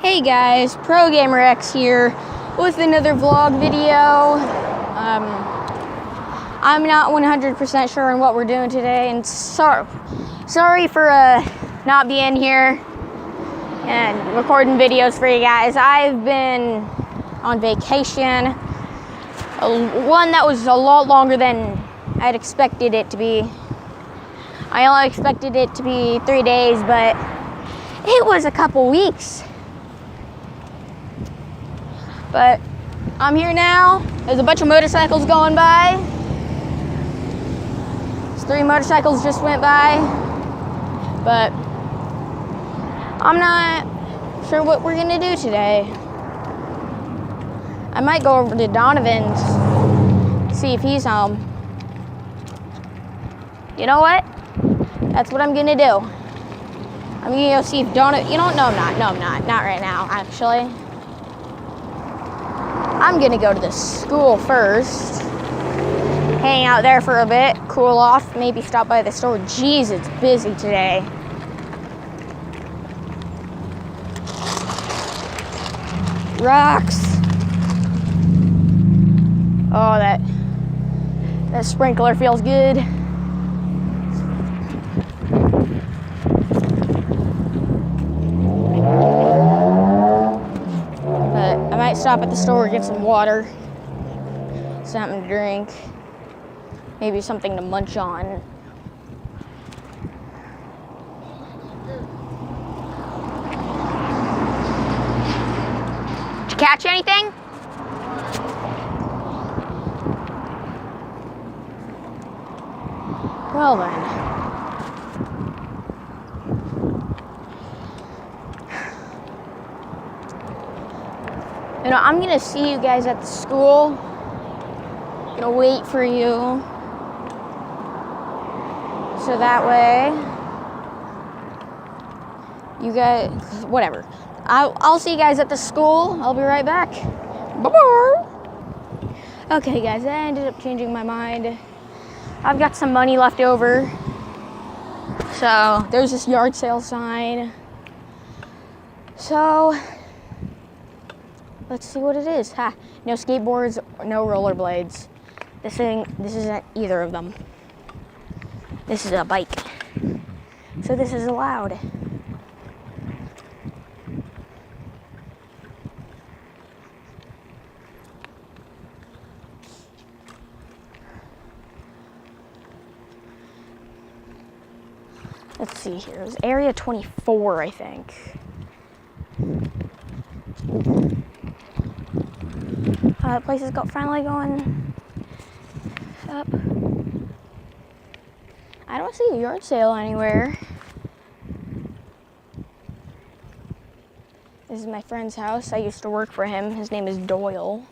Hey guys, ProGamerX here with another vlog video. I'm not 100% sure on what we're doing today, and sorry for not being here and recording videos for you guys. I've been on vacation, one that was a lot longer than I'd expected it to be. I only expected it to be 3 days, but it was a couple weeks. But I'm here now. There's a bunch of motorcycles going by. There's 3 motorcycles just went by. But I'm not sure what we're gonna do today. I might go over to Donovan's, see if he's home. You know what? That's what I'm gonna do. I'm gonna go see if Donovan, no, I'm not. Not right now, actually. I'm gonna go to the school first, hang out there for a bit, cool off, maybe stop by the store. Jeez, it's busy today. Rocks. Oh, that sprinkler feels good. Stop at the store, get some water, something to drink, maybe something to munch on. Did you catch anything? Well then. I'm gonna see you guys at the school. Gonna wait for you. So that way, you guys, whatever. I'll see you guys at the school. I'll be right back. Bye-bye. Okay, guys, I ended up changing my mind. I've got some money left over. So there's this yard sale sign. So let's see what it is. Ha! No skateboards, no rollerblades. This isn't either of them. This is a bike. So this is allowed. Let's see here. It was Area 24, I think. The place is finally going up. I don't see a yard sale anywhere. This is my friend's house. I used to work for him. His name is Doyle.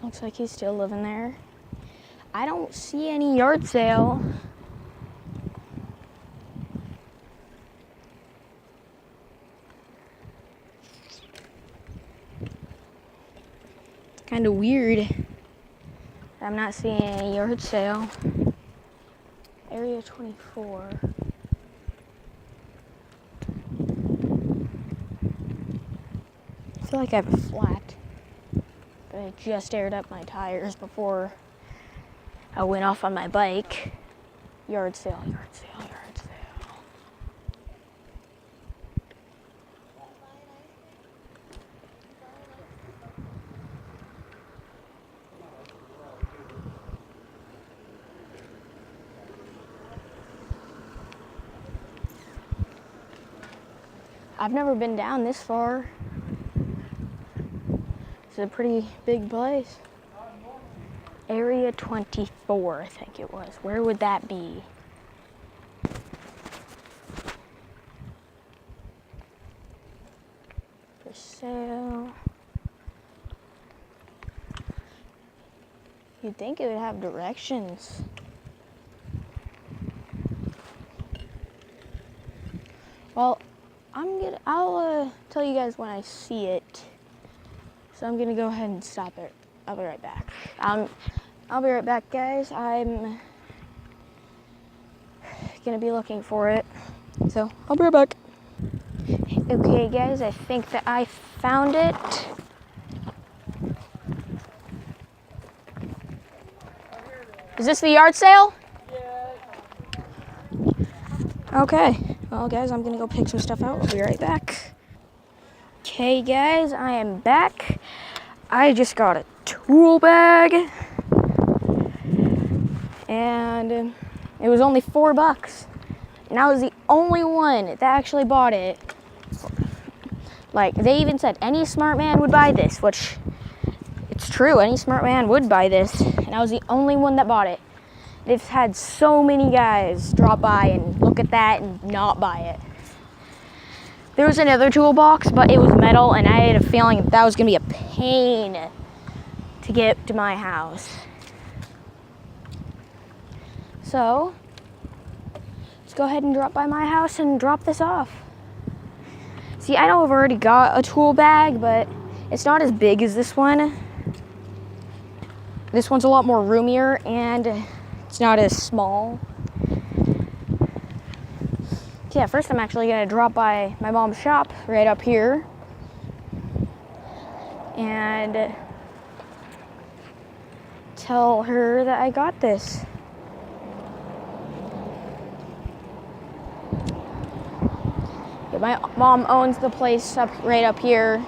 Looks like he's still living there. I don't see any yard sale. Kind of weird. I'm not seeing any yard sale. Area 24. I feel like I have a flat. But I just aired up my tires before I went off on my bike. Yard sale, yard sale, yard sale. I've never been down this far. It's a pretty big place. Area 24, I think it was. Where would that be? For sale. You'd think it would have directions. Well, I'll tell you guys when I see it. So I'm gonna go ahead and stop it. I'll be right back. I'll be right back, guys. I'm gonna be looking for it. So I'll be right back. Okay guys, I think that I found it. Is this the yard sale? Yeah. Okay. Well guys, I'm gonna go pick some stuff out. I'll be right back. Okay guys, I am back. I just got a tool bag. And it was only $4. And I was the only one that actually bought it. Like, they even said any smart man would buy this, which it's true, any smart man would buy this. And I was the only one that bought it. They've had so many guys drop by and look at that and not buy it. There was another toolbox, but it was metal, and I had a feeling that was gonna be a pain to get to my house. So, let's go ahead and drop by my house and drop this off. See, I know I've already got a tool bag, but it's not as big as this one. This one's a lot more roomier, and it's not as small. So yeah, first I'm actually gonna drop by my mom's shop right up here. And tell her that I got this. Yeah, my mom owns the place right up here.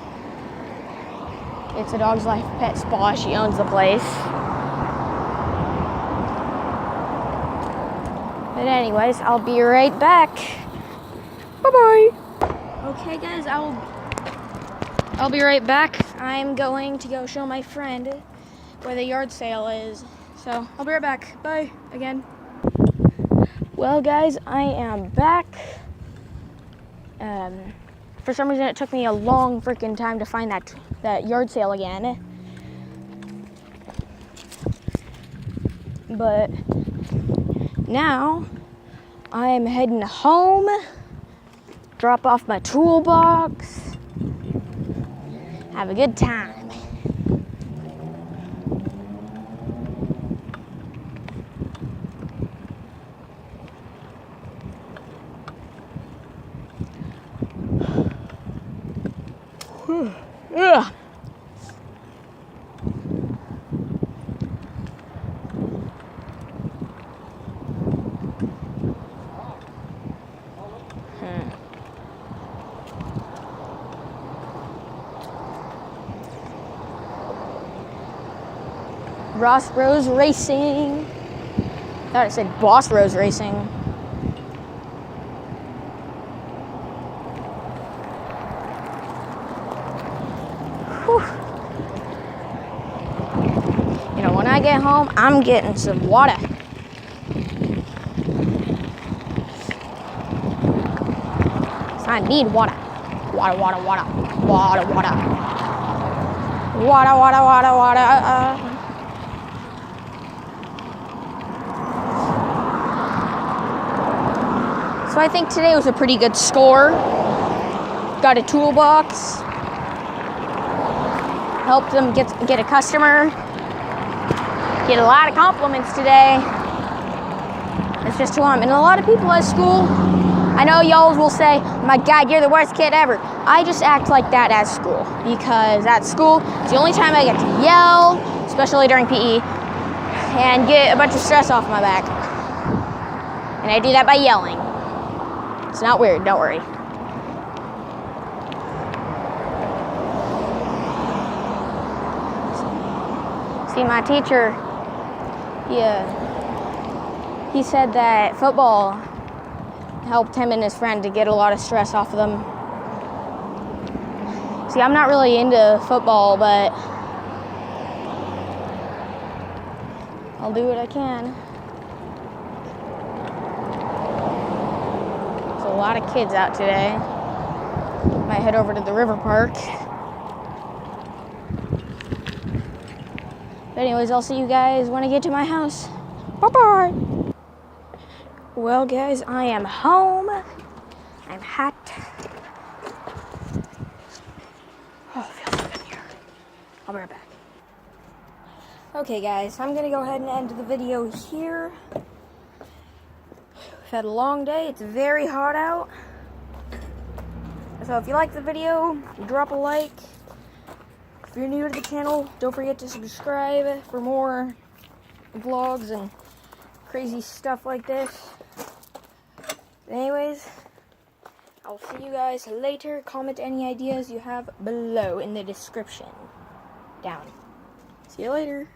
It's a Dog's Life Pet Spa. She owns the place. But anyways, I'll be right back. Bye-bye. Okay guys, I'll be right back. I'm going to go show my friend where the yard sale is. So I'll be right back. Bye again. Well guys, I am back. For some reason it took me a long freaking time to find that yard sale again. But now I'm heading home, drop off my toolbox, have a good time. Ugh. Ross Rose Racing. I thought it said Boss Rose Racing. Whew. You know, when I get home, I'm getting some water. So I need water. Water, water, water. Water, water. Water, water, water, water. So I think today was a pretty good score. Got a toolbox. Helped them get a customer. Get a lot of compliments today. It's just who I am. And a lot of people at school, I know y'all will say, my God, you're the worst kid ever. I just act like that at school. Because at school, it's the only time I get to yell, especially during PE, and get a bunch of stress off my back. And I do that by yelling. It's not weird, don't worry. See, my teacher, he said that football helped him and his friend to get a lot of stress off of them. See, I'm not really into football, but I'll do what I can. There's a lot of kids out today. Might head over to the river park. But anyways, I'll see you guys when I get to my house. Bye-bye. Well, guys, I am home. I'm hot. Oh, it feels so good here. I'll be right back. Okay, guys, I'm gonna go ahead and end the video here. We've had a long day. It's very hot out. So if you like the video, drop a like. If you're new to the channel, don't forget to subscribe for more vlogs and crazy stuff like this. Anyways, I'll see you guys later. Comment any ideas you have below in the description. Down. See you later.